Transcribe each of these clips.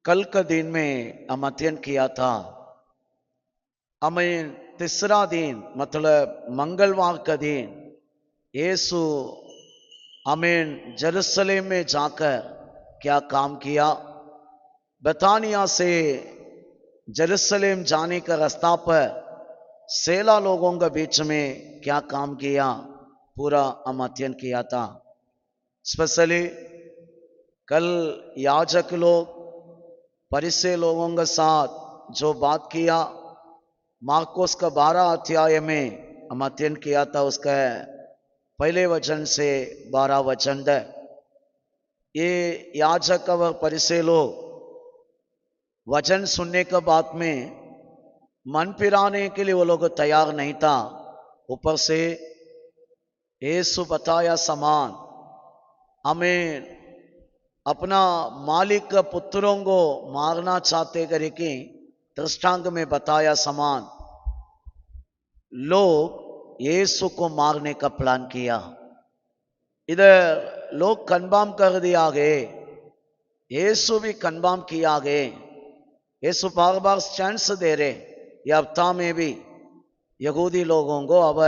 कल का दिन में हम अध्ययन किया था। हमें तीसरा दिन मतलब मंगलवार का दिन यीशु हमें जेरूसलेम में जाकर क्या काम किया। बेतानिया से जेरूसलेम जाने का रास्ता पर सेला लोगों के बीच में क्या काम किया, पूरा हम अध्ययन किया था। स्पेशली कल याजक लोग परिसे लोगों के साथ जो बात किया, मार्कोस का 12 अध्याय में हम अध्ययन किया था। उसका पहले वचन से 12 वचन है। ये याजक और परिसे लोग वचन सुनने के बाद में मन फिराने के लिए वो लोग तैयार नहीं था। ऊपर से यीशु बताया समान हमें अपना मालिक के पुत्रों को मारना चाहते करके दृष्टांत में बताया समान लोग यीशु को मारने का प्लान किया। इधर लोग कन्फर्म कर दिया गए, यीशु भी कन्फर्म किया गए। यीशु बार बार चांस दे रहे। ये हफ्ता में भी यहूदी लोगों को, अब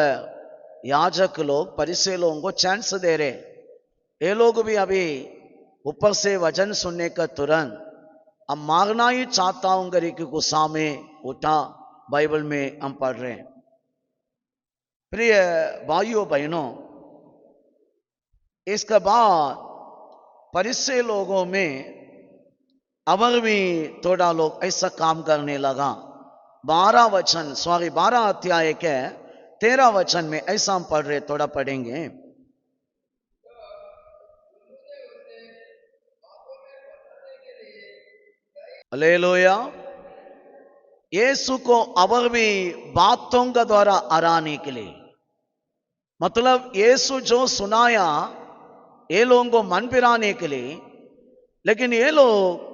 याजक लोग परिसे लोगों को चांस दे रहे। ये लोग भी अभी ऊपर से वचन सुनने का तुरंत अब मारना ही चाहता हूं करके के गुस्सा में उठा। बाइबल में हम पढ़ रहे हैं। प्रिय भाइयों बहनों, इसके बाद परिसे लोगों में अवर भी थोड़ा लोग ऐसा काम करने लगा। 12 अध्याय के 13 वचन में ऐसा हम पढ़ रहे, थोड़ा पढ़ेंगे। हालेलुया। यीशु को अवर भी बातों के द्वारा हराने के लिए, मतलब यीशु जो सुनाया ये लोगों को मन फिराने के लिए, लेकिन ये लोग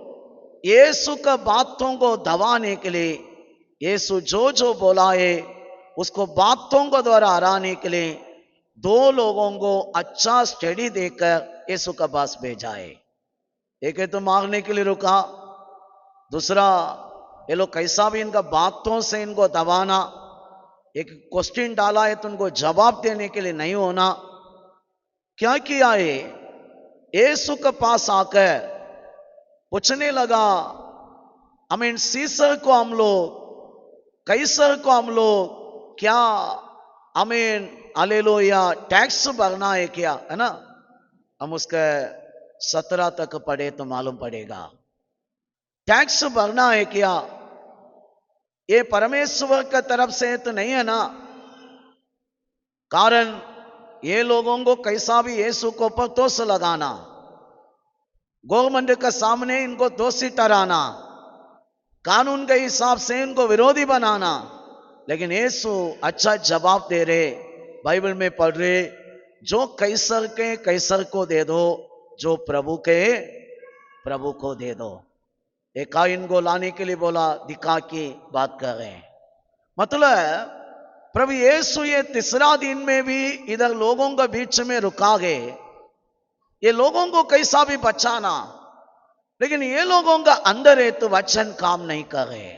यीशु का बातों को दबाने के लिए यीशु जो जो बोला है उसको बातों को द्वारा हराने के लिए दो लोगों को अच्छा स्टडी देकर यीशु का पास भेजा है। एक है तो मारने के लिए रुका, दूसरा ये लोग कैसा भी इनका बातों से इनको दबाना, एक क्वेश्चन डाला है तो उनको जवाब देने के लिए नहीं होना। क्या किया है, यीशु के पास आकर पूछने लगा, सीसर को हम लोग, कैसर को हम लोग क्या हालेलुया टैक्स भरना है क्या, है ना। हम उसका 17 तक पढ़े तो मालूम पड़ेगा। टैक्स भरना है क्या, ये परमेश्वर की तरफ से तो नहीं है ना। कारण ये लोगों को कैसा भी यीशु को ऊपर दोष लगाना, गवर्नमेंट के सामने इनको दोषी ठहराना, कानून के हिसाब से इनको विरोधी बनाना। लेकिन यीशु अच्छा जवाब दे रहे, बाइबल में पढ़ रहे, जो कैसर के कैसर को दे दो, जो प्रभु के प्रभु को दे दो। एक काइन को लाने के लिए बोला, दिखा की बात कर रहे हैं। मतलब प्रभु यीशु ये तीसरा दिन में भी इधर लोगों के बीच में रुका गए, ये लोगों को कैसा भी बचाना, लेकिन ये लोगों का अंदर है तो वचन काम नहीं कर रहे।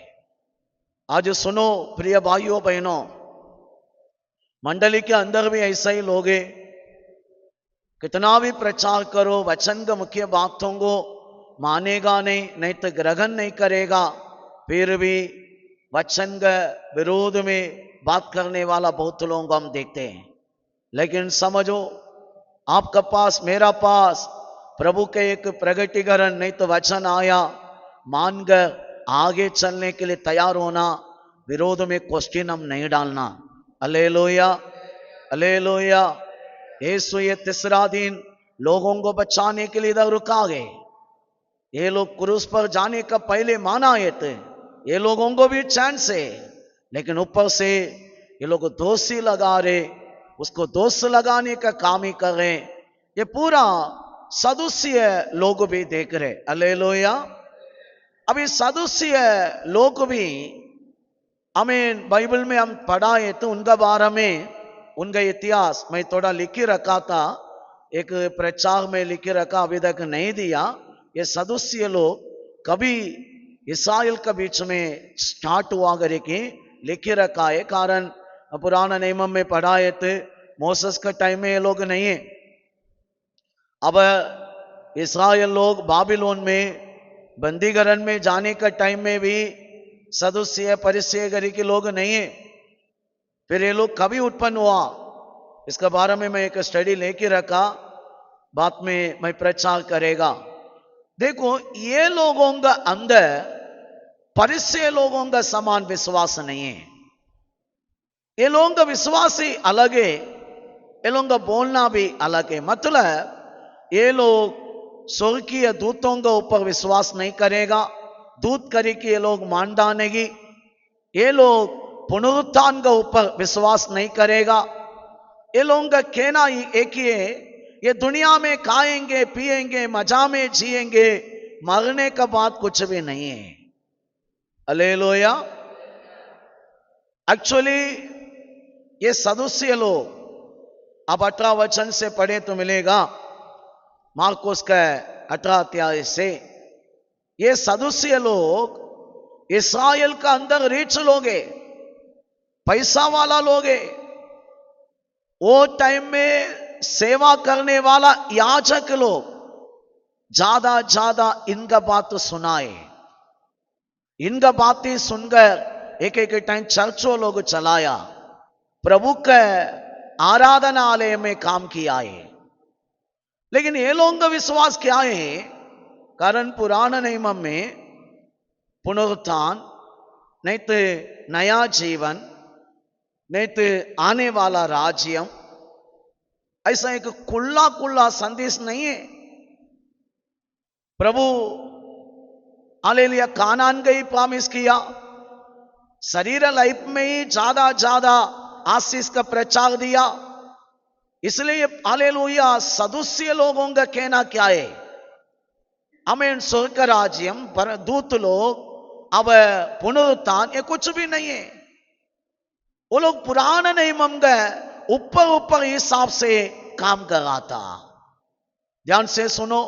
आज सुनो प्रिय भाइयों बहनों, मंडली के अंदर भी ऐसा ही लोग हैं। कितना भी प्रचार करो, वचन का मुख्य बातों को मानेगा नहीं, नहीं तो ग्रहण नहीं करेगा। फिर भी वचन के विरोध में बात करने वाला बहुत लोगों को हम देखते हैं। लेकिन समझो, आपका पास मेरा पास प्रभु के एक प्रगटीकरण नहीं तो वचन आया, मानकर आगे चलने के लिए तैयार होना, विरोध में क्वेश्चन हम नहीं डालना। Hallelujah hallelujah. यीशु ये तीसरा दिन लोगों को बचाने के लिए इधर रुका गए। ये लोग क्रूस पर जाने का पहले माना है थे, ये लोगों को भी चांस है, लेकिन ऊपर से ये लोग दोषी लगा रहे, उसको दोष लगाने का काम ही कर रहे। ये पूरा सदुस्य लोग भी देख रहे। हालेलुया। अभी सदुस्य लोग भी हमें बाइबल में हम पढ़ा है तो उनका बारे में, उनका इतिहास मैं थोड़ा लिख के रखा था, एक प्रचार में लिख के रखा, अभी तक नहीं दिया। ये सदुस्य लोग कभी इस्राएल के बीच में स्टार्ट हुआ करके लिखे रखा है। कारण पुराना नियम में पढ़ा है तो मोसेस का टाइम में ये लोग नहीं है। अब इस्राएल लोग बाबिलोन में बंदीगरण में जाने का टाइम में भी सदुस्य परिचय गरी के लोग नहीं है। फिर ये लोग कभी उत्पन्न हुआ, इसके बारे में मैं एक स्टडी लेके रखा, बाद में मैं प्रचार करेगा। देखो, ये लोगों का अंदर परिचय लोगों का समान विश्वास नहीं है। ये लोगों का विश्वास ही अलग है, ये लोगों का बोलना भी अलग है। मतलब ये लोग स्वर्गीय दूतों के ऊपर विश्वास नहीं करेगा, दूत करे कि ये लोग मान डालेगी। ये लोग पुनरुत्थान के ऊपर विश्वास नहीं करेगा। ये लोगों का कहना ही एक ही है, ये दुनिया में खाएंगे पिएंगे मजा में जिएंगे, मरने का बात कुछ भी नहीं है। हालेलुया। एक्चुअली ये सदुस्य लोग, अब 18 वचन से पढ़े तो मिलेगा, मार्कुस का 18 अध्याय से। ये सदुस्य लोग इस्राएल का अंदर रिच लोग है, पैसा वाला लोग है। वो टाइम में सेवा करने वाला याजक लोग ज्यादा इनका बात तो सुनाए। इनका बातें सुनकर एक एक टाइम चर्चों लोग चलाया, प्रभु के आराधनालय में काम किया है। लेकिन ये लोगों का विश्वास क्या है? कारण पुराना नियम में पुनरुत्थान नहीं तो नया जीवन, नहीं तो आने वाला राज्यम, ऐसा एक खुला संदेश नहीं है। प्रभु हालेलुया कानान का ही प्रॉमिस किया, शरीर लाइफ में ही ज्यादा आशीष का प्रचार दिया। इसलिए हालेलुया सदुस्य लोगों का कहना क्या है? हमें स्वर्ग राज्यम पर दूत लोग, अब पुनरुत्थान, ये कुछ भी नहीं है। वो लोग पुराना नियम का ऊपर हिसाब से काम कर रहा था। ध्यान से सुनो,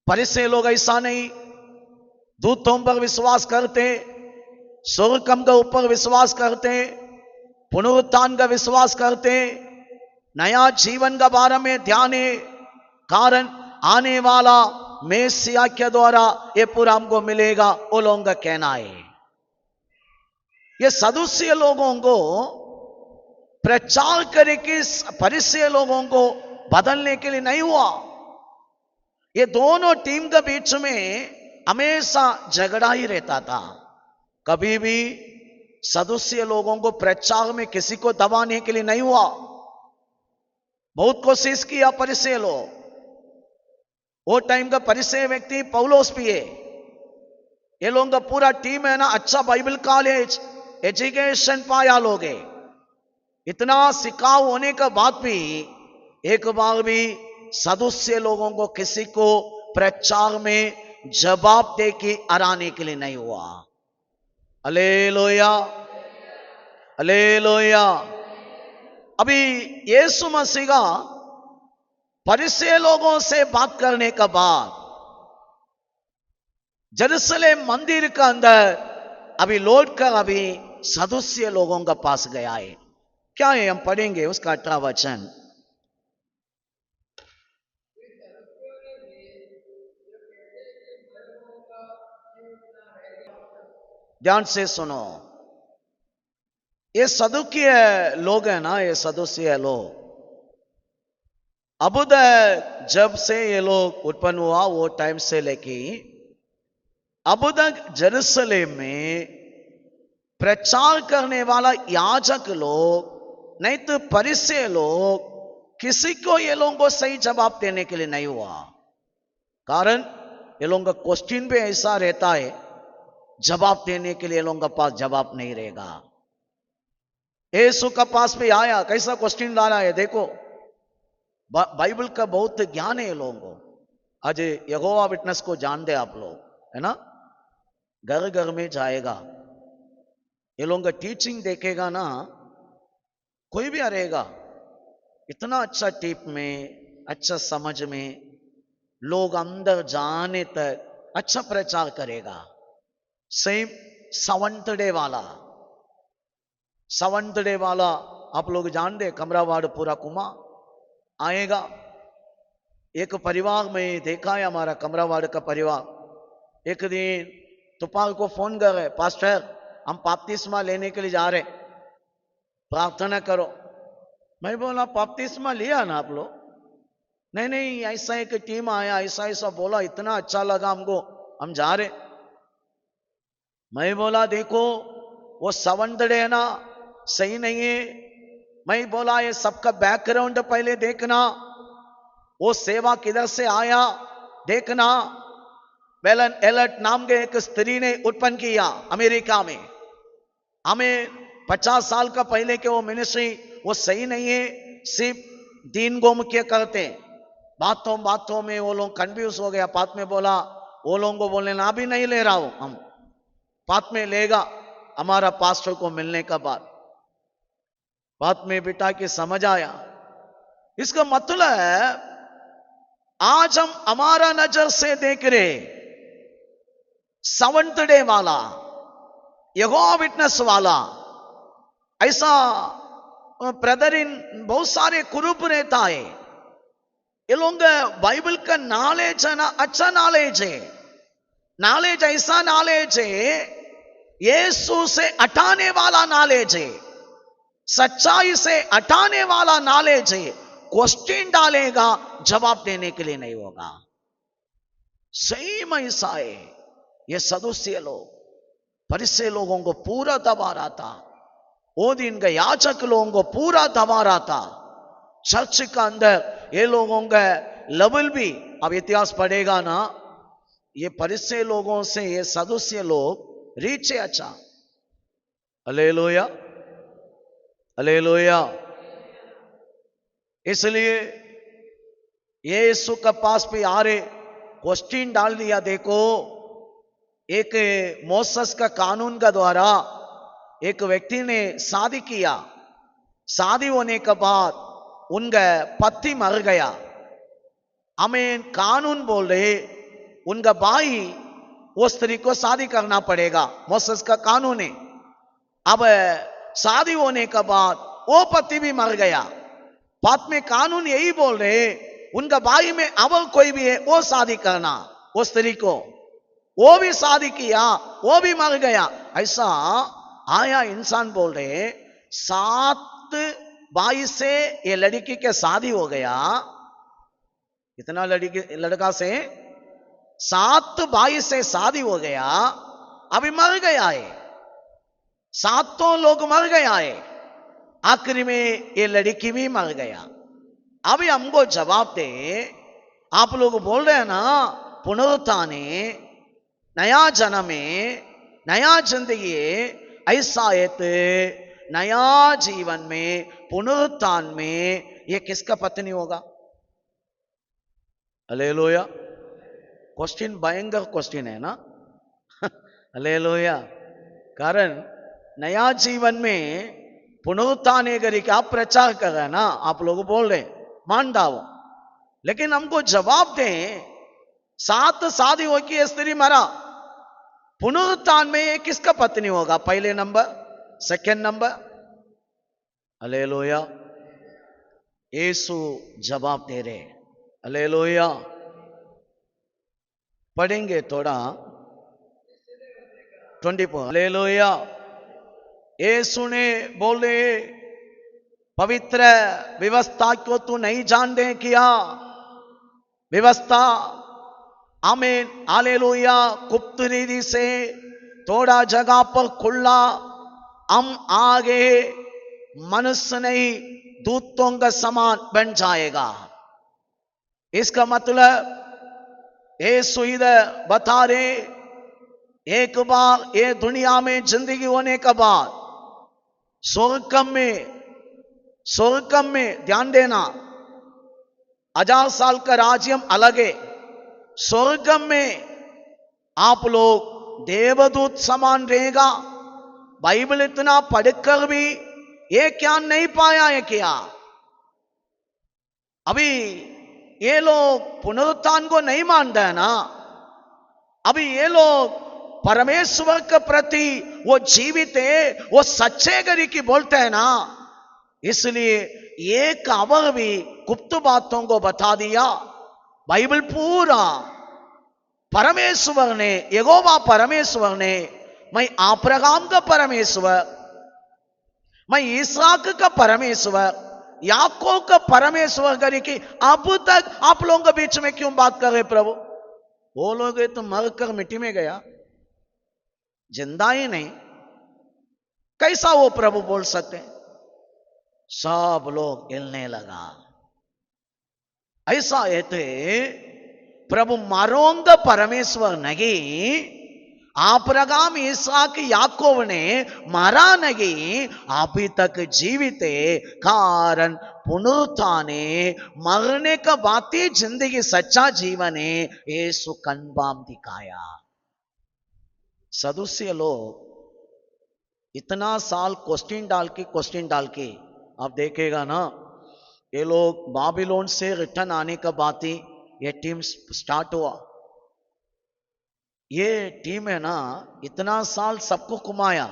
परिचय लोग ऐसा नहीं, दूतों पर विश्वास करते, स्वर्गम के ऊपर विश्वास करते, पुनरुत्थान का विश्वास करते, नया जीवन के बारे में ध्यान है। कारण आने वाला मेसिया के द्वारा ये पूरा हमको मिलेगा, वो लोगों का कहना है। ये सदुस्य लोगों को प्रचार करके परिचय लोगों को बदलने के लिए नहीं हुआ। ये दोनों टीम के बीच में हमेशा झगड़ा ही रहता था। कभी भी सदुस्य लोगों को प्रचार में किसी को दबाने के लिए नहीं हुआ। बहुत कोशिश किया परिचय लोग। वो टाइम का परिचय व्यक्ति पौलोस भी है। ये लोगों का पूरा टीम है ना, अच्छा बाइबल कॉलेज एजुकेशन पाया लोग है। इतना सिखाव होने के बाद भी एक बार भी सदुस्य लोगों को किसी को प्रचार में जवाब दे के हराने के लिए नहीं हुआ। Hallelujah, hallelujah. अभी यीशु मसीह का परिचय लोगों से बात करने के बाद जेरूशलेम मंदिर के अंदर अभी लौट कर अभी सदुस्य लोगों का पास गया है। क्या है हम पढ़ेंगे उसका 18 वचन। ध्यान से सुनो, ये सदुक्य लोग है ना, ये सदुस्य लोग, अब तक जब से ये लोग उत्पन्न हुआ वो टाइम से लेके अब तक जेरूशलेम में प्रचार करने वाला याजक लोग नहीं तो परिचय लोग, किसी को ये लोगों को सही जवाब देने के लिए नहीं हुआ। कारण ये लोगों का क्वेश्चन भी ऐसा रहता है, जवाब देने के लिए लोगों के पास जवाब नहीं रहेगा। यीशु का पास भी आया, कैसा क्वेश्चन डाला है देखो। बाइबल का बहुत ज्ञान है ये लोगों को। आज यहोवा विटनेस को जान दे आप लोग, है ना, घर घर में जाएगा, ये लोगों का टीचिंग देखेगा ना, कोई भी रहेगा। इतना अच्छा टिप में, अच्छा समझ में, लोग अंदर जाने तक अच्छा प्रचार करेगा। सेम सेवंथ डे वाला आप लोग जान दे, कमरावाड़ पूरा कुमा आएगा। एक परिवार में देखा है, हमारा कमरावाड़ का परिवार, एक दिन तुपाल को फोन कर रहे, पास्टर हम बपतिस्मा लेने के लिए जा रहे, प्रार्थना करो। मैं बोला बपतिस्मा लिया ना आप लोग? नहीं नहीं, ऐसा एक टीम आया, ऐसा ऐसा बोला, इतना अच्छा लगा हमको, हम जा रहे। मैं बोला देखो वो सेवंथ डे है ना, सही नहीं है। मैं बोला ये सबका बैकग्राउंड पहले देखना, वो सेवा किधर से आया देखना। वेलन एलर्ट नाम के एक स्त्री ने उत्पन्न किया अमेरिका में। हमें 50 साल का पहले के वो मिनिस्ट्री वो सही नहीं है, सिर्फ दीन गोमुख्य करते। बातों में वो लोग कंफ्यूज हो गया। बाद में बोला वो लोगों को बोलने ना भी नहीं ले रहा हूं, हम बाद में लेगा हमारा पास्टर को मिलने का बाद में बेटा की समझ आया। इसका मतलब है आज हम हमारा नजर से देख रहे सेवंथ डे वाला, यहोवा विटनेस वाला, ऐसा ब्रदर इन बहुत सारे ग्रुप रहता है। ये लोग बाइबल का नॉलेज है ना, अच्छा नॉलेज है, नॉलेज ऐसा नॉलेज है यीशु से हटाने वाला नॉलेज है, सच्चाई से हटाने वाला नॉलेज है। क्वेश्चन डालेगा, जवाब देने के लिए नहीं होगा। सेम ऐसा है। ये सदुस्य लोग फरीसी लोगों को पूरा दबा रहा था, वो दिन के याजक लोगों को पूरा दबा रहा था। चर्च का अंदर ये लोगों का लेवल भी, अब इतिहास पढ़ेगा ना, ये फरीसी लोगों से ये सदुस्य लोग रीच है। अच्छा, हालेलुया हालेलुया। इसलिए यीशु के पास भी आ रहे, क्वेश्चन डाल दिया। देखो एक मोसेस का कानून का द्वारा एक व्यक्ति ने शादी किया, शादी होने के बाद उनका पति मर गया। हमें कानून बोल रहे उनका भाई वो स्त्री को शादी करना पड़ेगा, मोसेस का कानून है। अब शादी होने के बाद वो पति भी मर गया, बाद में कानून यही बोल रहे उनका भाई में अवल कोई भी है वो शादी करना। वो स्त्री को वो भी शादी किया, वो भी मर गया। ऐसा आया इंसान बोल रहे 7 भाई से ये लड़की के शादी हो गया। कितना लड़का से 7 भाई से शादी हो गया, अभी मर गया है, 7 लोग मर गया है, आखिरी में ये लड़की भी मर गया। अभी हमको जवाब दे, आप लोग बोल रहे हैं ना पुनरुत्थान, नया जन्म में नया जिंदगी, ऐसा एक नया जीवन में पुनरुत्थान में ये किसका पत्नी होगा? हालेलुया। क्वेश्चन भयंकर क्वेश्चन है ना। हालेलुया। कारण नया जीवन में पुनरुत्थान क्या प्रचार कर रहे हैं ना, आप लोग बोल रहे मान डालो, लेकिन हमको जवाब दें 7 शादी हो कि स्त्री मरा, पुनरुत्थान में ये किसका पत्नी होगा? पहले नंबर, सेकंड नंबर। हालेलुया। यीशु जवाब दे रहे। हालेलुया। पढ़ेंगे थोड़ा 24। हालेलुया। यीशु ने बोले पवित्र व्यवस्था को तू नहीं जान दे क्या? व्यवस्था आमीन हालेलुया। गुप्त रीति से थोड़ा जगह पर खुला, हम आगे मनुष्य नहीं दूतों का समान बन जाएगा। इसका मतलब यीशु इधर बता रहे एक बार ये दुनिया में जिंदगी होने के बाद स्वर्ग में ध्यान देना, 1000 साल का राज्यम अलग है। स्वर्ग में आप लोग देवदूत समान रहेगा। बाइबल इतना पढ़कर भी ये क्या नहीं पाया है क्या? अभी ये लोग पुनरुत्थान को नहीं मानते हैं ना, अभी ये लोग परमेश्वर के प्रति वो जीवित है, वो सच्चे गरी की बोलते हैं ना, इसलिए एक अवर भी गुप्त बातों को बता दिया। बाइबल पूरा परमेश्वर ने, यहोवा परमेश्वर ने, मैं अब्राहम का परमेश्वर, मैं इसहाक का परमेश्वर, याकूब का परमेश्वर करे कि अब तक आप लोगों के बीच में क्यों बात कर रहे प्रभु? बोलोगे तो मर कर मिट्टी में गया, जिंदा ही नहीं, कैसा वो प्रभु बोल सकते? सब लोग हिलने लगा। ऐसा है प्रभु मारोंग परमेश्वर नहीं, अब्राहम इसहाक याकूब ने मारा नहीं, अभी तक जीवित है, कारण पुनरुत्थाने, मरने का बाती जिंदगी सच्चा जीवन है, यीशु कन्बाम दिखाया। सदुस्य लोग इतना साल क्वेश्चन डाल के आप देखेगा ना, ये लोग बाबिलोन से रिटर्न आने का बात ही ये टीम स्टार्ट हुआ। ये टीम है ना, इतना साल सबको घुमाया,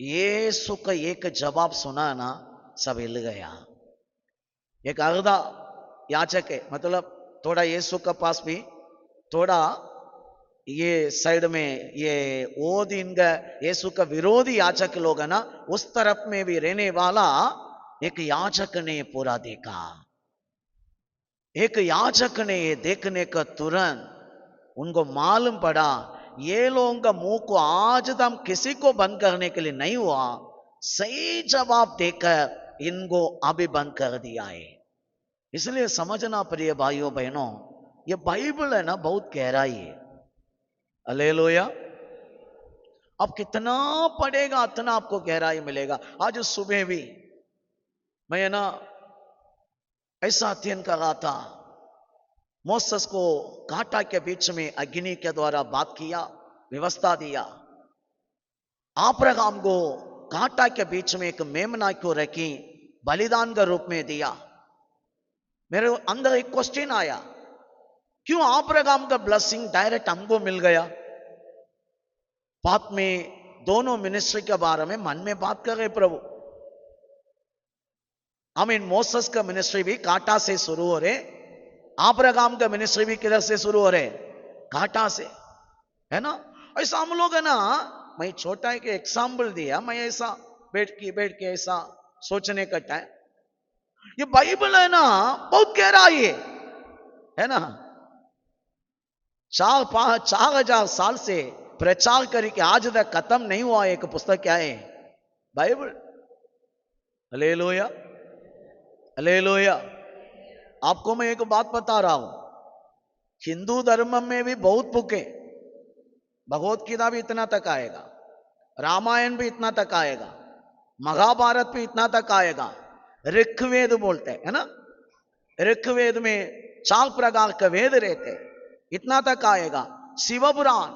यीशु का एक जवाब सुना ना, सब हिल गया। एक अर्धा याचक है, मतलब थोड़ा यीशु के पास भी, थोड़ा ये साइड में ये वो दिन का यीशु का विरोधी याचक लोग है ना, उस तरफ में भी रहने वाला एक याचक ने पूरा देखा। एक याचक ने ये देखने का तुरंत उनको मालूम पड़ा, ये लोगों का मुंह को आज तक किसी को बंद करने के लिए नहीं हुआ, सही जवाब देकर इनको अभी बंद कर दिया है। इसलिए समझना प्रिय भाइयों बहनों, ये बाइबल है ना, बहुत गहराई है। हालेलुया। अब कितना पढ़ेगा उतना आपको गहराई मिलेगा। आज सुबह भी मैं ना ऐसा अध्ययन कर रहा था, मोसेस को कांटा के बीच में अग्नि के द्वारा बात किया, व्यवस्था दिया। अब्राहम को कांटा के बीच में एक मेमना को रखी, बलिदान का रूप में दिया। मेरे अंदर एक क्वेश्चन आया, क्यों अब्राहम का ब्लेसिंग डायरेक्ट हमको मिल गया? बात में दोनों मिनिस्ट्री के बारे में मन में बात कर रहे प्रभु। मोसेस का मिनिस्ट्री भी कांटा से शुरू हो रहे, अब्राहम का मिनिस्ट्री भी किधर से शुरू हो रहे? कांटा से, है ना। ऐसा हम लोग है ना, मैं छोटा एक एग्जाम्पल दिया, मैं ऐसा बैठ के ऐसा सोचने का टाइम, ये बाइबल है ना बहुत गहराई है ना। 4,000 साल से प्रचार करके आज तक खत्म नहीं हुआ एक पुस्तक क्या है? बाइबल। Hallelujah, hallelujah. आपको मैं एक बात बता रहा हूं, हिंदू धर्म में भी बहुत बुक है, भगवत गीता भी इतना तक आएगा, रामायण भी इतना तक आएगा, महाभारत भी इतना तक आएगा, ऋग्वेद बोलते हैं, है ना। ऋग्वेद में 4 प्रकार के वेद रहते, इतना तक आएगा। शिव पुराण,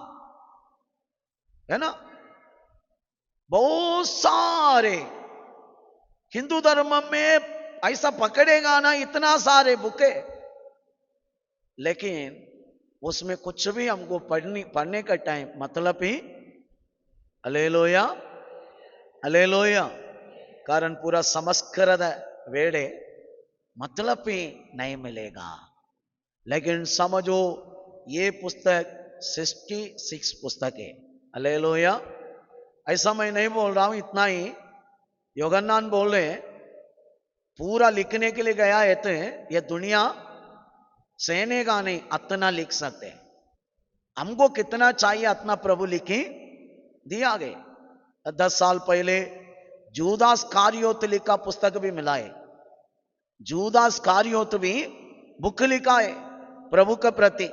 है ना, बहुत सारे हिंदू धर्म में ऐसा पकड़ेगा ना, इतना सारे बुक है, लेकिन उसमें कुछ भी हमको पढ़ने का टाइम मतलब ही, हालेलुया, हालेलुया, कारण पूरा संस्कृत वेड़े मतलब ही नहीं मिलेगा। लेकिन समझो ये पुस्तक 66 पुस्तक है। हालेलुया। ऐसा मैं नहीं बोल रहा हूं, इतना ही योगन्नान बोल रहे हैं, पूरा लिखने के लिए गया है तो ये दुनिया सहने का नहीं, अतना लिख सकते। हमको कितना चाहिए अतना प्रभु लिखी दिया गए। 10 साल पहले जूदास कार्योत लिखा पुस्तक भी मिला है, जूदास कार्योत भी बुक लिखा है प्रभु के प्रति,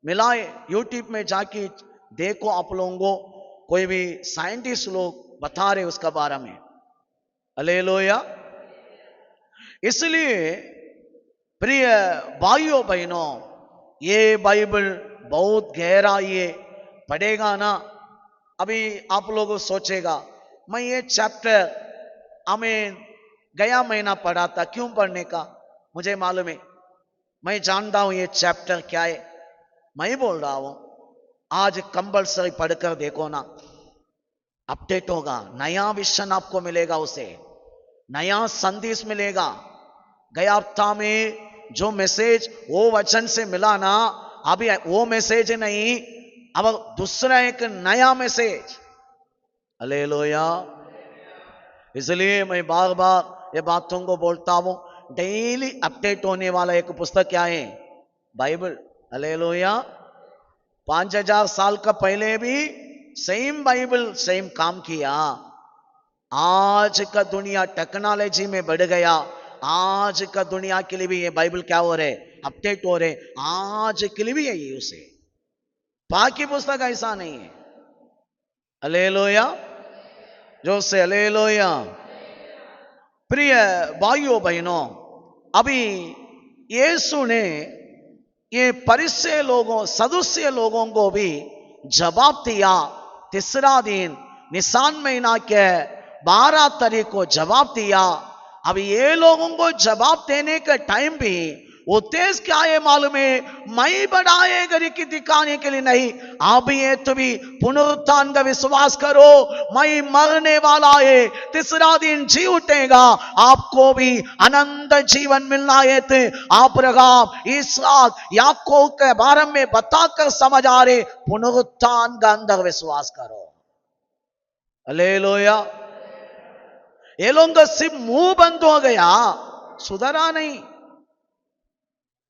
मिला है। यूट्यूब में जाके देखो, आप लोगों को कोई भी साइंटिस्ट लोग बता रहे उसका बारे में। हालेलुया। इसलिए प्रिय भाइयों बहनों, ये बाइबल बहुत गहराई है, पढ़ेगा ना। अभी आप लोग सोचेगा मैं ये चैप्टर गया महीना पढ़ा था, क्यों पढ़ने का मुझे मालूम है, मैं जानता हूं ये चैप्टर क्या है। मैं बोल रहा हूं, आज कंपल्सरी पढ़कर देखो ना, अपडेट होगा, नया विजन आपको मिलेगा, उसे नया संदेश मिलेगा। गया हफ्ता में जो मैसेज वो वचन से मिला ना, अभी वो मैसेज नहीं, अब दूसरा एक नया मैसेज। हालेलुया। इसलिए मैं बार बार ये बातों को बोलता हूं, डेली अपडेट होने वाला एक पुस्तक क्या है? बाइबल। हालेलुया। 5000 साल का पहले भी सेम बाइबल सेम काम किया। आज का दुनिया टेक्नोलॉजी में बढ़ गया, आज का दुनिया के लिए भी ये बाइबल क्या हो रहे? अपडेट हो रहे। आज के लिए भी यही उसे, बाकी पुस्तक ऐसा नहीं है। हालेलुया। जो से हालेलुया। प्रिय भाइयों बहनों, अभी यीशु ने ये परिसय लोगों, सदुस्य लोगों को भी जवाब दिया। तीसरा दिन निसान महीना के 12 तारीख को जवाब दिया। अब ये लोगों को जवाब देने का टाइम भी उद्देश्य क्या है मालूम है? मैं बढ़ाए गरी की दिखाने के लिए नहीं। आप ये तो भी पुनरुत्थान का विश्वास करो, मैं मरने वाला है, तीसरा दिन जी उठेगा, आपको भी अनंत जीवन मिलना है। अब्राहम, इसहाक, याकूब के बारे में बताकर समझ आ रहे, पुनरुत्थान का अंदर विश्वास करो। हालेलुया। ये लोगों का सिर्फ मुंह बंद हो गया, सुधरा नहीं,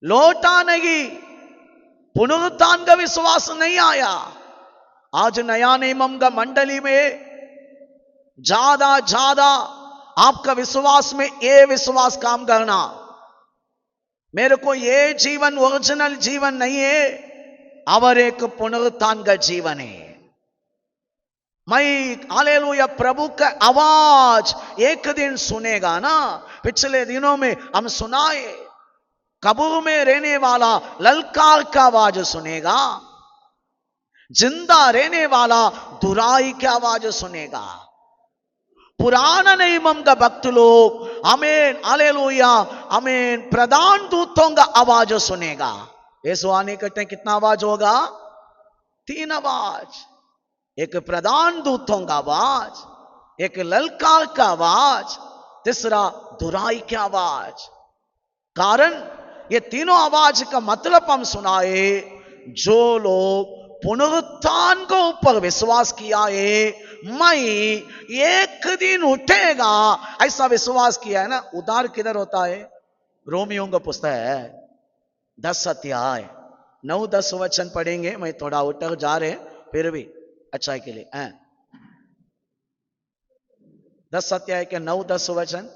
लौटा नहीं, पुनरुत्थान का विश्वास नहीं आया। आज नया नियम का मंडली में ज्यादा आपका विश्वास में ये विश्वास काम करना, मेरे को ये जीवन ओरिजिनल जीवन नहीं है, और एक पुनरुत्थान का जीवन है। मैं हालेलुया प्रभु का आवाज एक दिन सुनेगा ना। पिछले दिनों में हम सुनाए, कब्र में रहने वाला ललकार का आवाज सुनेगा, जिंदा रहने वाला दुराई की आवाज सुनेगा। पुराना नियम का भक्त लोग आमीन हालेलुया आमीन प्रधान दूतों का आवाज सुनेगा। यीशु आने के टाइम कितना आवाज होगा? 3 आवाज। एक प्रधान दूतों का आवाज, एक ललकार का आवाज, तीसरा दुराई की आवाज। कारण ये तीनों आवाज का मतलब हम सुनाए, जो लोग पुनरुत्थान को ऊपर विश्वास किया है, मैं एक दिन उठेगा ऐसा विश्वास किया है ना। उदार किधर होता है? रोमियों का पुस्तक है 10 अध्याय 9-10 वचन पढ़ेंगे। मैं थोड़ा उठकर जा रहे, फिर भी अच्छा के लिए 10 अध्याय के 9-10 वचन।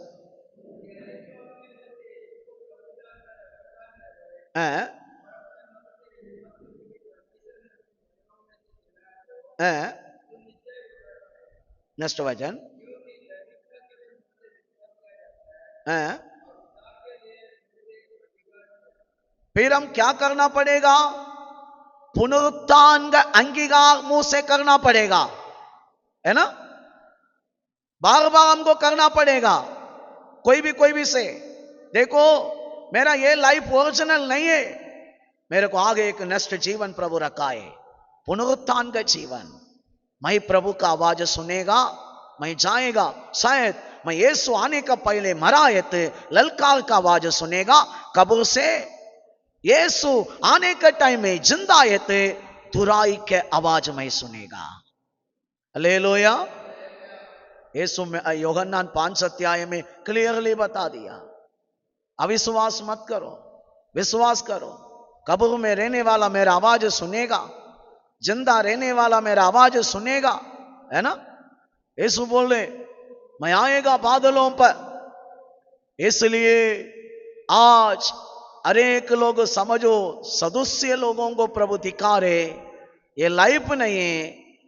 नेक्स्ट वचन। फिर हम क्या करना पड़ेगा? पुनरुत्थान का अंगीकार मुंह से करना पड़ेगा, है ना। बार बार हमको करना पड़ेगा, कोई भी से। देखो मेरा ये लाइफ ओरिजिनल नहीं है, मेरे को आगे एक नेक्स्ट जीवन प्रभु रखा है, पुनरुत्थान का जीवन। मैं प्रभु का आवाज सुनेगा, मैं जाएगा। शायद मैं यीशु आने का पहले मरा है तो ललकार का आवाज सुनेगा कब्र से। यीशु आने के टाइम में जिंदा है तो दुराई के आवाज में सुनेगा। हालेलुया। यीशु में यूहन्ना 5 अध्याय में क्लियरली बता दिया, अविश्वास मत करो, विश्वास करो। कब्र में रहने वाला मेरा आवाज सुनेगा, जिंदा रहने वाला मेरा आवाज सुनेगा, है ना। यीशु बोले मैं आएगा बादलों पर। इसलिए आज अनेक लोग समझो, सदस्य लोगों को प्रभु दिखा रहे, ये लाइफ नहीं है।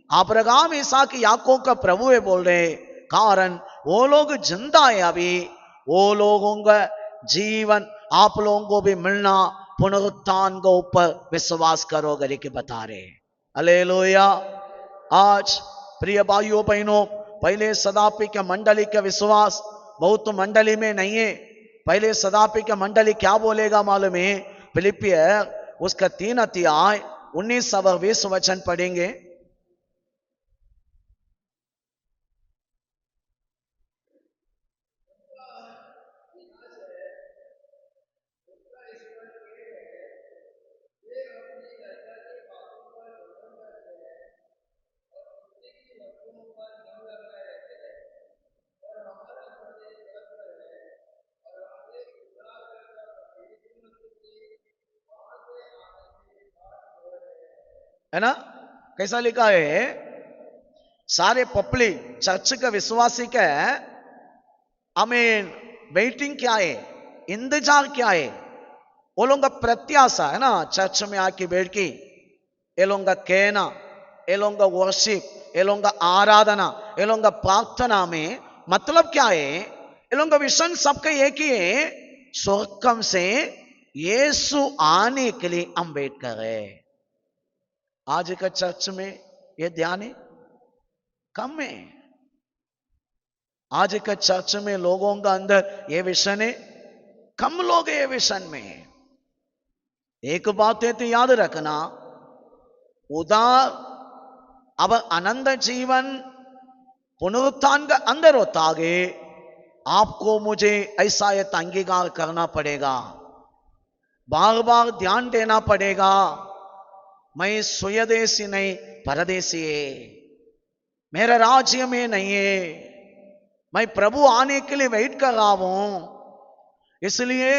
अब्राहम, इसहाक, याकूब का प्रभु है बोल रहे, कारण वो लोग जिंदा है अभी। वो लोगों का जीवन आप लोगों को भी मिलना, पुनरुत्थान के ऊपर विश्वास करो करके के बता रहे। हालेलुया। आज प्रिय भाइयों बहनों, पहले शताब्दी के मंडली का विश्वास बहुत मंडली में नहीं है। पहले शताब्दी के मंडली क्या बोलेगा मालूम है? फिलिपियर उसका 3 अध्याय 19 और 20 वचन पढ़ेंगे। है ना, कैसा लिखा है? सारे पपली चर्च का विश्वासी का वेटिंग क्या है, इंतजार क्या है? वो लोगों का प्रत्याशा है ना, चर्च में आके बैठ के ये लोगों का कहना, ये लोगों का वर्शिप, ये लोगों का आराधना, ये लोगों का प्रार्थना में मतलब क्या है? ये लोगों का विजन सबका एक ही है, स्वर्गम से यीशु आने के लिए हम वेट कर रहे हैं। आज का चर्च में ये ध्यान है कम है। आज का चर्च में लोगों का अंदर ये विजन है कम, लोग ये विजन में। एक बात है तो याद रखना, उदार अब आनंद जीवन पुनरुत्थान का अंदर होता आगे आपको मुझे ऐसा ये अंगीकार करना पड़ेगा, बार बार ध्यान देना पड़ेगा, मैं स्वदेशी नहीं परदेशी है, मेरा राज्य में नहीं है, मैं प्रभु आने के लिए वेट कर रहा हूं। इसलिए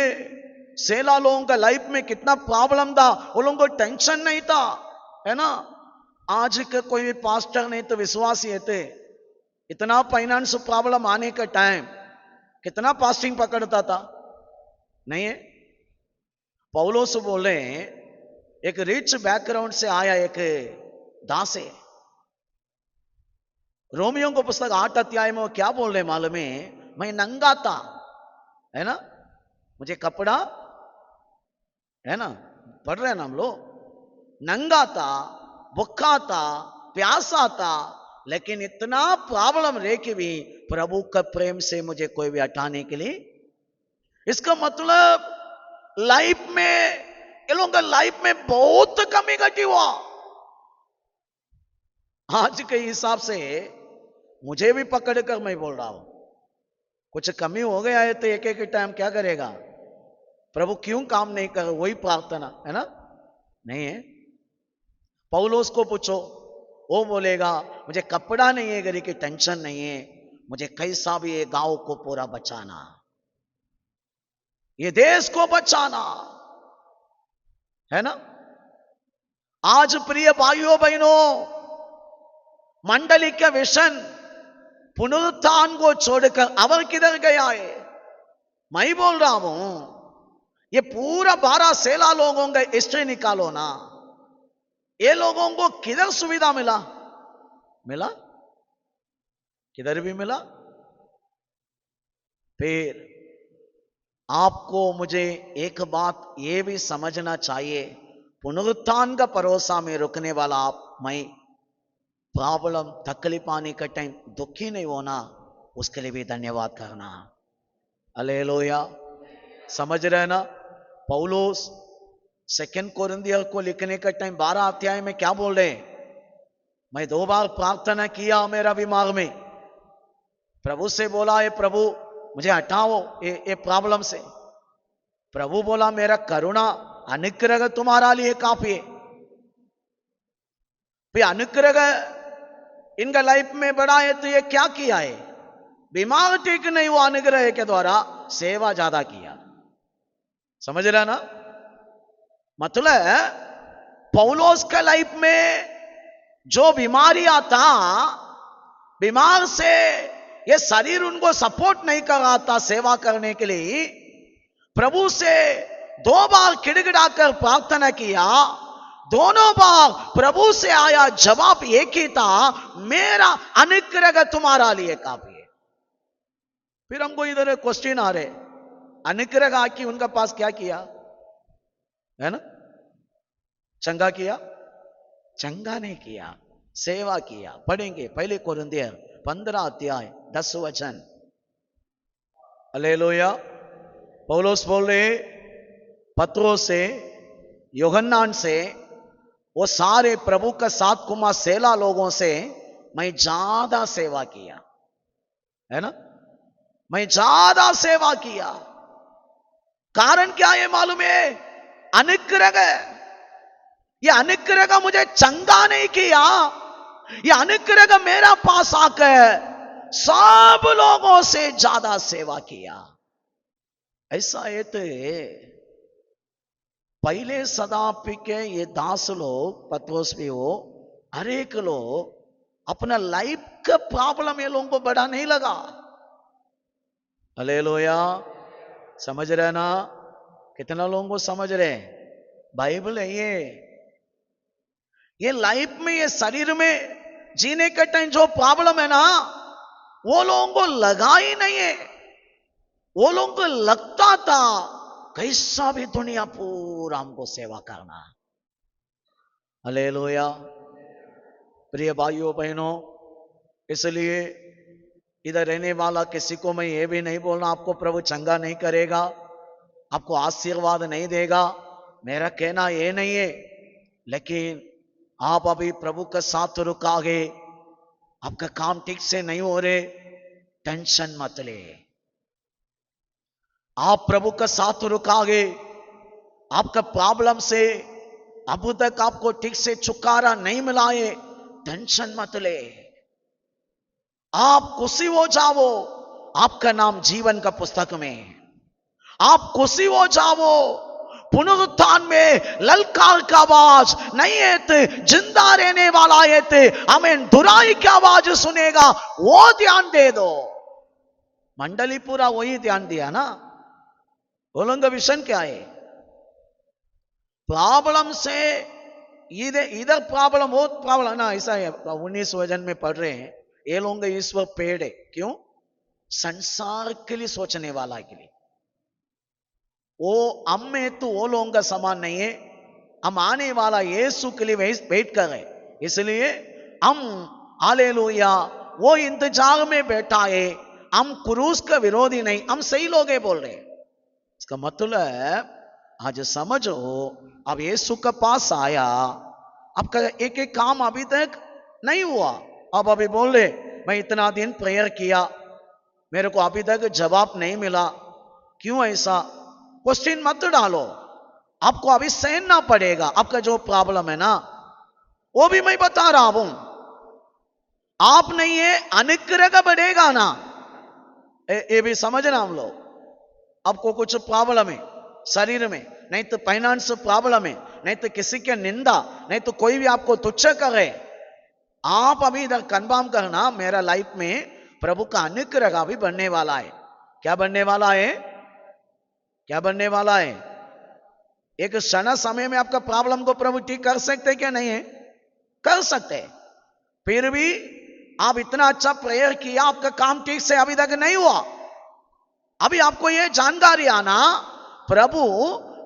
सेला लोगों का लाइफ में कितना प्रॉब्लम था, वो लोगों को टेंशन नहीं था, है ना। आज का कोई भी पास्टर नहीं तो विश्वासी है थे, इतना फाइनेंस प्रॉब्लम आने का टाइम कितना फास्टिंग पकड़ता था, नहीं है। पौलोस बोले एक रिच बैकग्राउंड से आया एक दास है। रोमियो को पुस्तक 8 अध्याय में वो क्या बोल रहे मालूम है? मैं नंगा था, है ना, मुझे कपड़ा, है ना, पढ़ रहे हैं ना हम लोग, नंगा था, भूखा था, प्यासा था, लेकिन इतना प्रॉब्लम रह के भी प्रभु का प्रेम से मुझे कोई भी हटाने के लिए। इसका मतलब लाइफ में, ये लोगों का लाइफ में बहुत कमी घटी हुआ। आज के हिसाब से मुझे भी पकड़ कर मैं बोल रहा हूं, कुछ कमी हो गया है तो एक एक टाइम क्या करेगा? प्रभु क्यों काम नहीं कर, वही प्रार्थना है ना, नहीं है। पौलोस को पूछो, वो बोलेगा मुझे कपड़ा नहीं है, घर की टेंशन नहीं है, मुझे कैसा भी ये गांव को पूरा बचाना, ये देश को बचाना, है ना। आज प्रिय भाइयों बहनों, मंडली का विजन पुनरुत्थान को छोड़कर अवर किधर गया है? मैं बोल रहा हूं, ये पूरा 12 सेला लोगों का हिस्ट्री निकालो ना, ये लोगों को किधर सुविधा मिला? मिला किधर भी मिला। फिर आपको मुझे एक बात ये भी समझना चाहिए, पुनरुत्थान का भरोसा में रुकने वाला आप, मैं प्रॉब्लम तकलीफ आने का टाइम दुखी नहीं होना, उसके लिए भी धन्यवाद करना। हालेलुया, समझ रहे ना। पौलोस 2 कोरिन्थियर को लिखने का टाइम 12 अध्याय में क्या बोल रहे हैं? मैं 2 बार प्रार्थना किया मेरा बीमार में, प्रभु से बोला ये प्रभु मुझे हटाओ ये प्रॉब्लम से। प्रभु बोला मेरा करुणा अनुग्रह तुम्हारा लिए काफी है। फिर अनुग्रह इनका लाइफ में बढ़ा है तो ये क्या किया है? बीमार ठीक नहीं हुआ, अनुग्रह के द्वारा सेवा ज्यादा किया। समझ रहा ना। मतलब पौलोस का लाइफ में जो बीमारियां था, बीमार से ये शरीर उनको सपोर्ट नहीं कर रहा था सेवा करने के लिए, प्रभु से 2 बार खिड़खिड़ाकर प्रार्थना किया, दोनों बार प्रभु से आया जवाब एक ही था, मेरा अनुग्रह तुम्हारा लिए काफी है। फिर हमको इधर क्वेश्चन आ रहे, अनुग्रह आके उनका पास क्या किया? है ना, चंगा किया? चंगा नहीं किया, सेवा किया। पढ़ेंगे 1 कोरिन्थियर 15 अध्याय 10 वचन। हालेलुया। पौलोस बोल रहे पत्रोस से, यूहन्ना से, वो सारे प्रभु का 7,16 लोगों से मैं ज्यादा सेवा किया, है ना, मैं ज्यादा सेवा किया। कारण क्या है मालूम है? अनुग्रह। ये अनुग्रह मुझे चंगा नहीं किया, ये अनुग्रह मेरा पास आकर सब लोगों से ज्यादा सेवा किया। ऐसा है तो पहले शताब्दी के ये दास लोग, पत्रोस भी हो, हर एक लोग अपना लाइफ का प्रॉब्लम ये लोगों को बड़ा नहीं लगा। हालेलुया, समझ रहे ना? कितना लोगों को समझ रहे? बाइबल है ये लाइफ में, ये शरीर में जीने के टाइम जो प्रॉब्लम है ना, वो लोगों को लगा ही नहीं है। वो लोगों को लगता था कैसा भी दुनिया पूरा हमको सेवा करना। हालेलुया, प्रिय भाइयों बहनों, इसलिए इधर रहने वाला किसी को मैं ये भी नहीं बोलना आपको प्रभु चंगा नहीं करेगा, आपको आशीर्वाद नहीं देगा, मेरा कहना ये नहीं है। लेकिन आप अभी प्रभु के साथ रुकागे, आपका काम ठीक से नहीं हो रहे, टेंशन मत ले। आप प्रभु का साथ रुकागे, आपका प्रॉब्लम से अब तक आपको ठीक से छुटकारा नहीं मिला है, टेंशन मत ले। आप खुशी हो जाओ, आपका नाम जीवन का पुस्तक में। आप खुशी हो जाओ, पुनरुत्थान में ललकार का आवाज नहीं है तो जिंदा रहने वाला है तो हमें दुराई की आवाज सुनेगा, वो ध्यान दे दो। मंडली पूरा वही ध्यान दिया ना। बोलोगे विषय क्या है? प्रॉब्लम से इधर प्रॉब्लम, वो प्रॉब्लम ना, ऐसा है। 19 वचन में पढ़ रहे हैं, ये लोग ईश्वर पेड़ है, क्यों? संसार के लिए सोचने वाला के लिए। वो हम में तो वो लोगों का समान नहीं है, हम आने वाला यीशु के लिए वेट कर रहे, इसलिए हम हालेलुया वो इंतजार में बैठा है। हम क्रूस का विरोधी नहीं, हम सही लोग है बोल रहे। इसका मतलब आज समझो, अब यीशु के पास आया, आपका एक एक काम अभी तक नहीं हुआ, अब अभी बोल रहे मैं इतना दिन प्रेयर किया, मेरे को अभी तक जवाब नहीं मिला, क्यों ऐसा? क्वेश्चन मत डालो, आपको अभी सहना पड़ेगा। आपका जो प्रॉब्लम है ना, वो भी मैं बता रहा हूं, आप नहीं है अनुग्रह का बढ़ेगा ना, ये भी समझना हम लोग। आपको कुछ प्रॉब्लम है शरीर में, नहीं तो फाइनेंस प्रॉब्लम है, नहीं तो किसी के निंदा, नहीं तो कोई भी आपको तुच्छ करे, आप अभी इधर कन्फर्म करना मेरा लाइफ में प्रभु का अनुग्रह भी बढ़ने वाला है। क्या बढ़ने वाला है? क्या बढ़ने वाला है? एक क्षण समय में आपका प्रॉब्लम को प्रभु ठीक कर सकते क्या? नहीं है, कर सकते। फिर भी आप इतना अच्छा प्रेयर किया, आपका काम ठीक से अभी तक नहीं हुआ, अभी आपको ये जानकारी आना प्रभु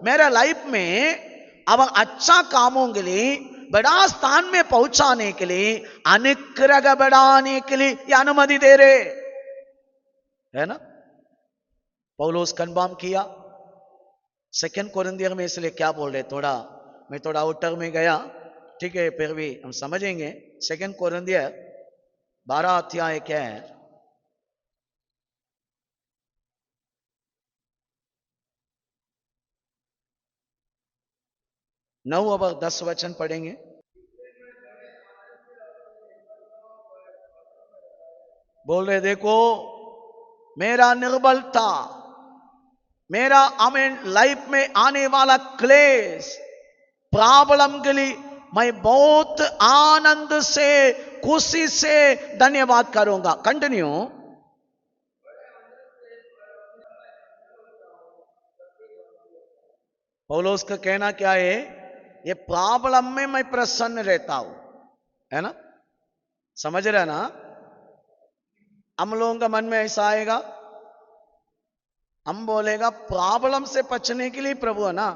मेरे लाइफ में अब अच्छा कामों के लिए, बड़ा स्थान में पहुंचाने के लिए, अनुग्रह बढ़ाने के लिए ये अनुमति दे रहे, है ना? पौलुस कन्फर्म किया 2 कोरिन्थियर में, इसलिए क्या बोल रहे, मैं थोड़ा आउटर में गया, ठीक है, फिर भी हम समझेंगे। 2 कोरिन्थियर 12 अध्याय क्या है? 9 और 10 वचन पढ़ेंगे। बोल रहे देखो, मेरा निर्बलता, मेरा लाइफ में आने वाला क्लेश, प्रॉब्लम के लिए मैं बहुत आनंद से, खुशी से धन्यवाद करूंगा। कंटिन्यू। पौलुस का कहना क्या है? ये प्रॉब्लम में मैं प्रसन्न रहता हूं, है ना? समझ रहे ना? हम लोगों का मन में ऐसा आएगा, हम बोलेगा प्रॉब्लम से बचने के लिए प्रभु है ना।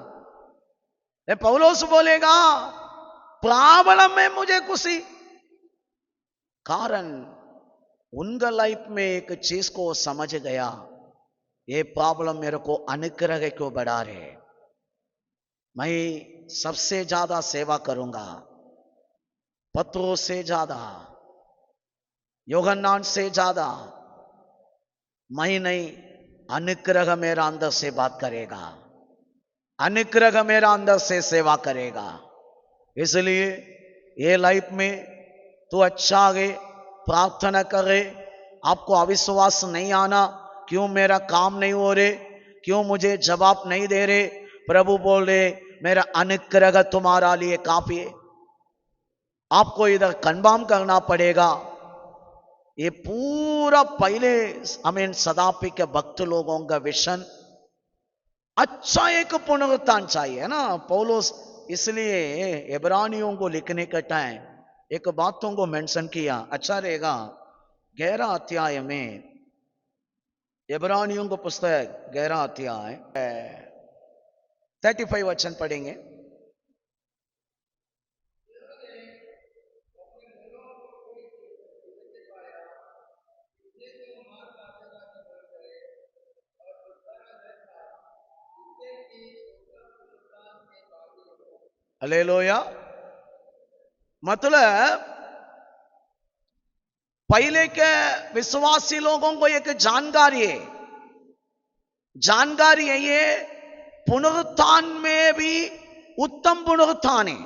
पौलुस बोलेगा प्रॉब्लम में मुझे खुशी, कारण उनका लाइफ में एक चीज को समझ गया, ये प्रॉब्लम मेरे को अनुग्रह को बढ़ा रहे। मैं सबसे ज्यादा सेवा करूंगा, पत्रोस से ज्यादा, यूहन्ना से ज्यादा मैं नहीं, अनुग्रह मेरा अंदर से बात करेगा, अनुग्रह मेरा अंदर से सेवा करेगा। इसलिए ये लाइफ में तो अच्छा आगे प्रार्थना करे। आपको अविश्वास नहीं आना, क्यों मेरा काम नहीं हो रहे, क्यों मुझे जवाब नहीं दे रहे। प्रभु बोल रहे मेरा अनुग्रह तुम्हारा लिए काफी है। आपको इधर कन्फर्म करना पड़ेगा। ये पूरा पहले सदापि के भक्त लोगों का विजन अच्छा एक पुनरुत्थान चाहिए, है ना। पौलुस इसलिए इब्रानियों को लिखने का टाइम एक बातों को मेंशन किया, अच्छा रहेगा। 11 अध्याय में, इब्रानियों को पुस्तक 11 अध्याय 35 वचन पढ़ेंगे। हालेलुया। मतलब पहले के विश्वासी लोगों को एक जानकारी है, जानकारी है ये पुनरुत्थान में भी उत्तम पुनरुत्थान है,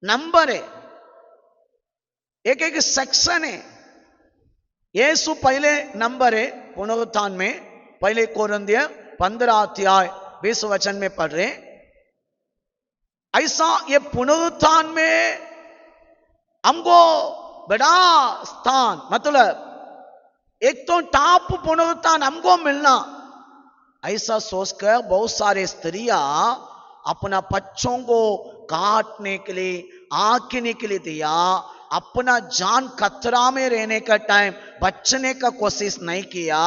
नंबर है, एक एक सेक्शन है। यीशु पहले नंबर है पुनरुत्थान में। पहले कोरिन्थियर 15 अध्याय 20 वचन में पढ़ रहे। ऐसा ये पुनरुत्थान में हमको बड़ा स्थान, मतलब एक तो टॉप पुनरुत्थान हमको मिलना, ऐसा सोचकर बहुत सारे स्त्रियां अपना बच्चों को काटने के लिए, आंकने के लिए दिया। अपना जान खतरा में रहने का टाइम बचने का कोशिश नहीं किया।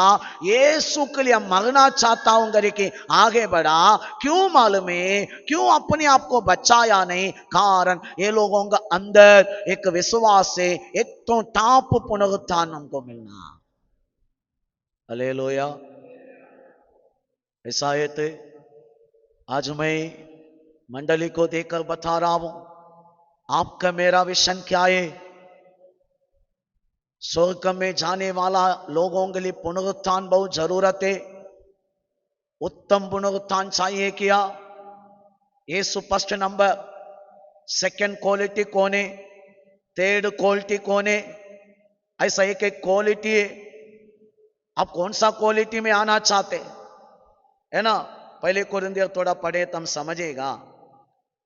यीशु के लिए मरना चाहता हूं करके आगे बढ़ा। क्यों मालूम है? क्यों अपने आप को बचाया नहीं? कारण ये लोगों का अंदर एक विश्वास से एक तो टॉप पुनरुत्थान हमको मिलना। हालेलुया। ऐसा है तो आज मैं मंडली को देखकर बता रहा हूं, आपका मेरा विजन क्या है? स्वर्ग में जाने वाला लोगों के लिए पुनरुत्थान बहुत जरूरत है। उत्तम पुनरुत्थान चाहिए क्या? यीशु फर्स्ट नंबर, सेकंड क्वालिटी कौन है, थर्ड क्वालिटी कौन है? ऐसा एक एक क्वालिटी है। आप कौन सा क्वालिटी में आना चाहते है ना? पहले कोरिन्थियर थोड़ा पढ़े तब समझेगा।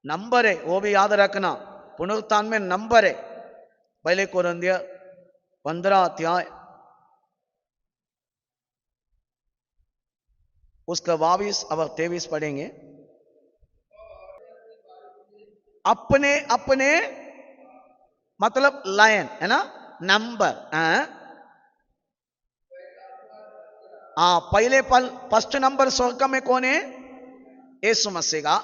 नंबर है, वो भी याद रखना, पुनरुत्थान में नंबर है। पहले कोरिन्थियर 15 अध्याय उसका 22 और 23 पढ़ेंगे। अपने अपने मतलब लाइन है ना, नंबर। पहले फर्स्ट नंबर स्वर्ग में कौन है? यीशु मसीह का।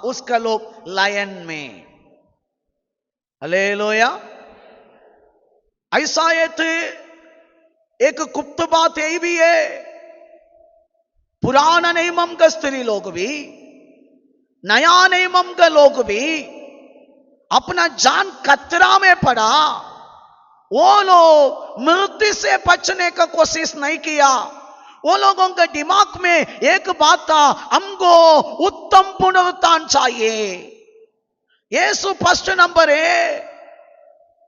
उसका लोग लायन में। हालेलुया। ऐसा ये थे, एक गुप्त बात यही भी है, पुराना नियम का स्त्री लोग भी, नया नियम का लोग भी अपना जान खतरा में पड़ा। वो लोग मृत्यु से बचने का कोशिश नहीं किया। वो लोगों के दिमाग में एक बात था, हमको उत्तम पुनरुत्थान चाहिए। यीशु फर्स्ट नंबर है,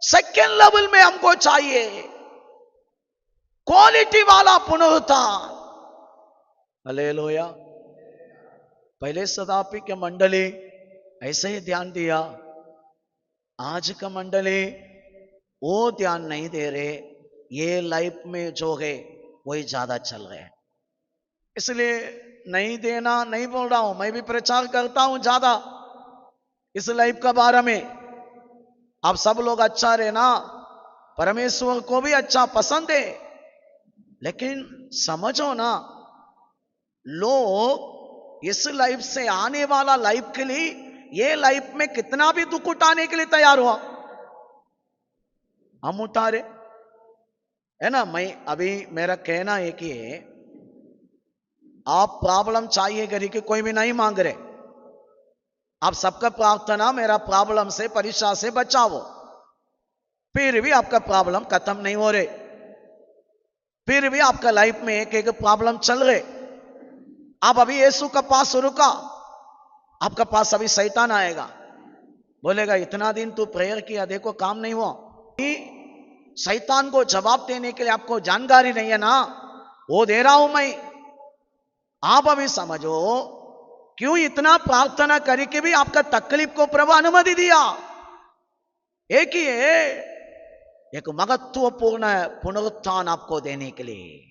सेकेंड लेवल में हमको चाहिए क्वालिटी वाला पुनरुत्थान। हालेलुया। पहले शताब्दी के मंडली ऐसे ही ध्यान दिया, आज का मंडली वो ध्यान नहीं दे रहे। ये लाइफ में जो है वही ज्यादा चल रहे हैं। इसलिए नहीं देना नहीं बोल रहा हूं, मैं भी प्रचार करता हूं ज्यादा इस लाइफ का बारे में। आप सब लोग अच्छा रहना, परमेश्वर को भी अच्छा पसंद है, लेकिन समझो ना, लोग इस लाइफ से आने वाला लाइफ के लिए ये लाइफ में कितना भी दुख उठाने के लिए तैयार हुआ। हम उठा रहे है ना। मैं अभी मेरा कहना है कि आप प्रॉब्लम चाहिए करके कोई भी नहीं मांग रहे। आप सबका प्रार्थना मेरा प्रॉब्लम से परीक्षा से बचाओ, फिर भी आपका प्रॉब्लम खत्म नहीं हो रहे, फिर भी आपका लाइफ में एक एक प्रॉब्लम चल रहे। आप अभी यीशु का पास रुका, आपका पास अभी शैतान आएगा, बोलेगा इतना दिन तू प्रेयर किया, देखो काम नहीं हुआ। शैतान को जवाब देने के लिए आपको जानकारी नहीं है ना, वो दे रहा हूं मैं। आप अभी समझो क्यों इतना प्रार्थना करके भी आपका तकलीफ को प्रभु अनुमति दिया। एक ही है, एक महत्वपूर्ण पुनरुत्थान आपको देने के लिए,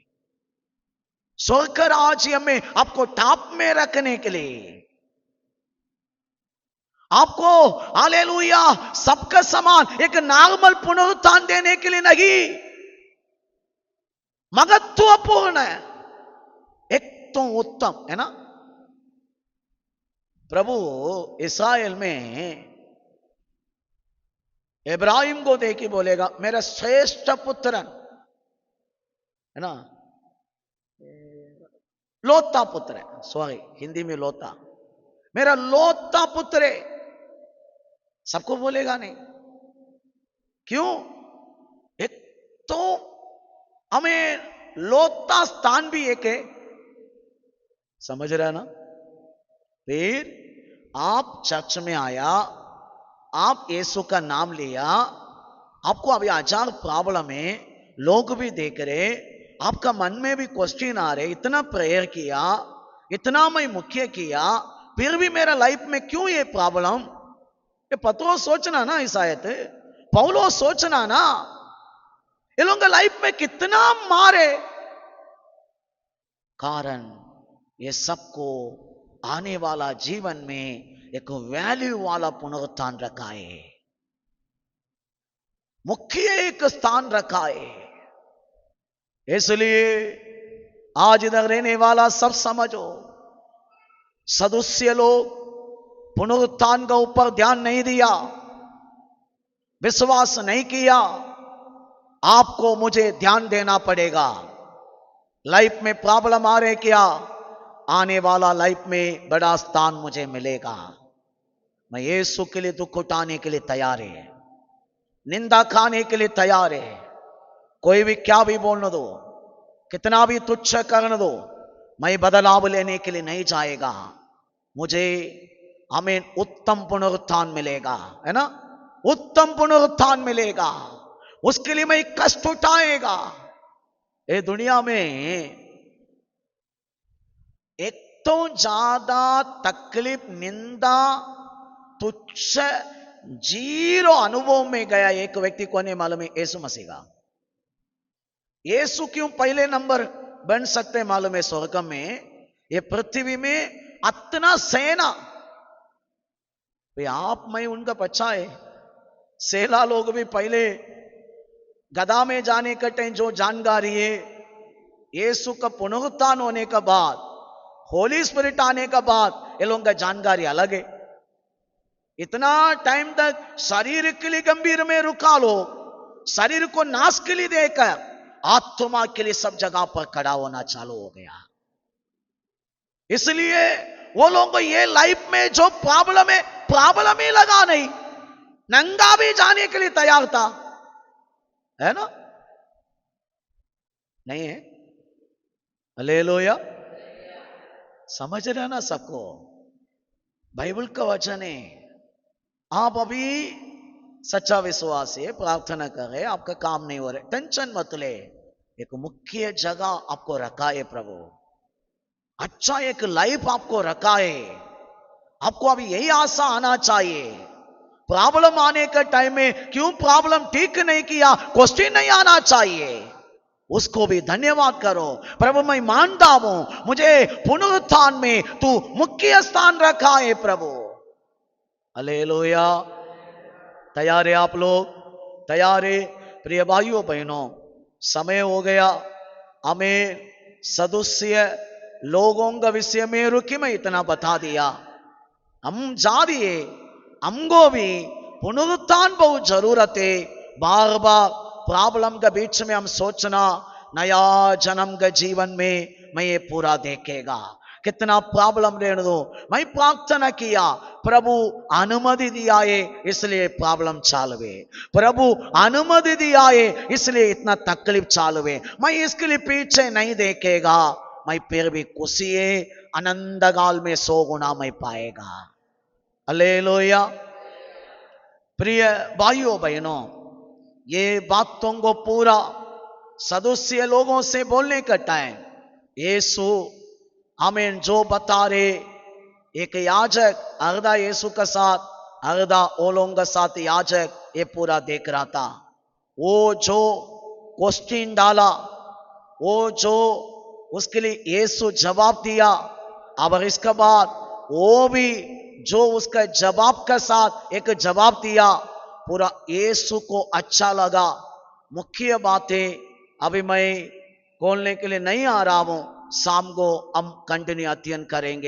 स्वर्ग राज्य में आपको टॉप में रखने के लिए, आपको हालेलुया सबका समान एक नॉर्मल पुनरुत्थान देने के लिए नहीं, महत्वपूर्ण है, एक तो उत्तम है ना। प्रभु इस्राएल में इब्राहिम को देखी बोलेगा मेरा श्रेष्ठ पुत्र है ना, लोता पुत्र है, सॉरी हिंदी में लोता, मेरा लोता पुत्र है, सबको बोलेगा नहीं। क्यों? एक तो हमें लोता स्थान भी एक है, समझ रहे ना। फिर आप चर्च में आया, आप यीशु का नाम लिया, आपको अभी हजार प्रॉब्लम है, लोग भी देख रहे, आपका मन में भी क्वेश्चन आ रहे, इतना प्रेयर किया, इतना मैं मुख्य किया, फिर भी मेरा लाइफ में क्यों ये प्रॉब्लम। ये पत्रो सोचना ना, इस आयत पौलो सोचना ना, ये लोगों का लाइफ में कितना मारे, कारण ये सबको आने वाला जीवन में एक वैल्यू वाला पुनरुत्थान रखा है, मुख्य एक स्थान रखा है। इसलिए आज इधर रहने वाला सब समझो, सदस्य लोग पुनरुत्थान का ऊपर ध्यान नहीं दिया, विश्वास नहीं किया, आपको मुझे ध्यान देना पड़ेगा। लाइफ में प्रॉब्लम आ रहे, क्या आने वाला लाइफ में बड़ा स्थान मुझे मिलेगा। मैं यीशु के लिए दुख उठाने के लिए तैयार है, निंदा खाने के लिए तैयार है, कोई भी क्या भी बोलने दो, कितना भी तुच्छ करने दो, मैं बदलाव लेने के लिए नहीं जाएगा। मुझे हमें उत्तम पुनरुत्थान मिलेगा, है ना, उत्तम पुनरुत्थान मिलेगा, उसके लिए मैं कष्ट उठाएगा। ये दुनिया में एक तो ज्यादा तकलीफ, निंदा, तुच्छ, जीरो अनुभव में गया एक व्यक्ति को नहीं मालूम है, यीशु मसीह का। यीशु क्यों पहले नंबर बन सकते मालूम है? स्वर्ग में, ये पृथ्वी में इतना सेना, आप में उनका बच्चा है, सेला लोग भी पहले गदा में जाने का टाइम जो जानकारी है, यीशु का पुनरुत्थान होने का बाद, होली स्पिरिट आने का बाद, ये लोगों का जानकारी अलग है। इतना टाइम तक शरीर के लिए गंभीर में रुका लो, शरीर को नाश के लिए देकर आत्मा के लिए सब जगह पर खड़ा होना चालू हो गया। इसलिए वो लोगों को ये लाइफ में जो प्रॉब्लम है, प्रॉब्लम ही लगा नहीं, नंगा भी जाने के लिए तैयार था, है ना, नहीं है? हालेलुया, समझ रहे ना सबको? बाइबल का वचन है। आप अभी सच्चा विश्वास है, प्रार्थना कर रहे, आपका काम नहीं हो रहा, टेंशन मत ले, एक मुख्य जगह आपको रखा है प्रभु, अच्छा एक लाइफ आपको रखा है। आपको अभी यही आशा आना चाहिए, प्रॉब्लम आने के टाइम में क्यों प्रॉब्लम ठीक नहीं किया क्वेश्चन नहीं आना चाहिए, उसको भी धन्यवाद करो, प्रभु मैं मानता हूं मुझे पुनरुत्थान में तू मुख्य स्थान रखा है प्रभु। हालेलुया, तैयार है आप लोग? तैयार है? प्रिय भाइयों बहनों, समय हो गया, हमें सदस्य लोगों का विषय में रुकी मैं इतना बता दिया, हम जा दिए, हमको भी पुनरुत्थान बहुत जरूरत है। बार बार प्रॉब्लम के बीच में हम सोचना, नया जन्म के जीवन में मैं ये पूरा देखेगा। कितना प्रॉब्लम रहने दो, मैं प्रार्थना किया, प्रभु अनुमति दिया है इसलिए प्रॉब्लम चालू है, प्रभु अनुमति दिया है इसलिए इतना तकलीफ चालू है, मैं इसके लिए पीछे नहीं देखेगा, मैं फिर भी खुशी है, आनंद काल में 100 गुना मैं पाएगा। हालेलुया। प्रिय भाइयों बहनों, ये बातों को पूरा सदस्य लोगों से बोलने का टाइम यीशु हमें जो बता रहे, एक याजक अर्धा यीशु का साथ अर्धा ओलों का साथ याजक ये पूरा देख रहा था। वो जो क्वेश्चन डाला, वो जो उसके लिए यीशु जवाब दिया, अब इसके बाद वो भी जो उसका जवाब का साथ एक जवाब दिया, पूरा यीशु को अच्छा लगा। मुख्य बातें अभी मैं बोलने के लिए नहीं आ रहा हूं, शाम को हम कंटिन्यू अध्ययन करेंगे।